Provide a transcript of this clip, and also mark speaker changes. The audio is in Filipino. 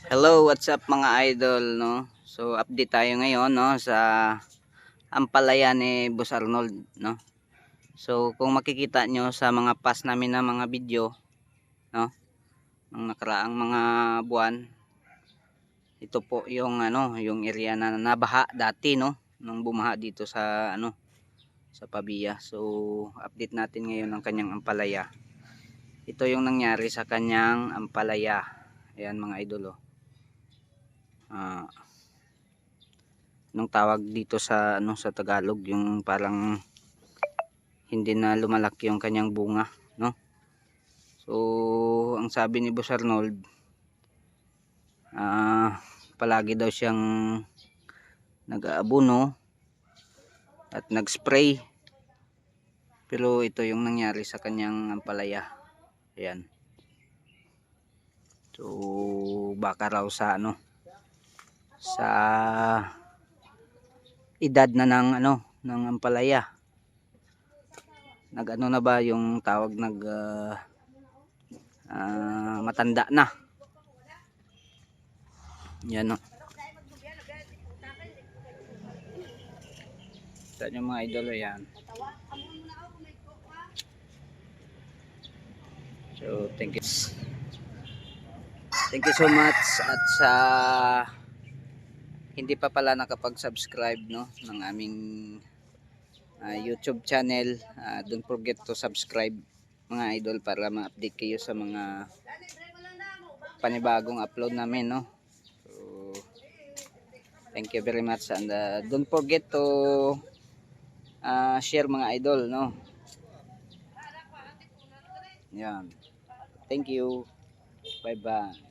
Speaker 1: Hello, what's up mga idol, no? So update tayo ngayon, no, sa ampalaya ni Boss Arnold, no? So kung makikita nyo sa mga past namin na mga video, no, ng nakaraang mga buwan, ito po yung yung area na nabaha dati, no, nung bumaha dito sa sa Pabia. So update natin ngayon ang kanyang ampalaya. Ito yung nangyari sa kanyang ampalaya. Ayan mga idol, oh. Nung tawag dito sa sa Tagalog, yung parang hindi na lumalaki yung kanyang bunga, no? So ang sabi ni Boss Arnold, palagi daw siyang nag-aabono at nag-spray, pero ito yung nangyari sa kanyang ampalaya. Ayan. So baka raw sa sa edad na ng ng ampalaya, na ba yung tawag, matanda na. Yan, no. Sa inyo mga idolo, yan. So thank you so much. At sa hindi pa pala nakapag-subscribe, no, ng aming YouTube channel, don't forget to subscribe mga idol, para ma-update kayo sa mga panibagong upload namin, no. So thank you very much, and don't forget to share mga idol, no. Yan. Thank you. Bye bye.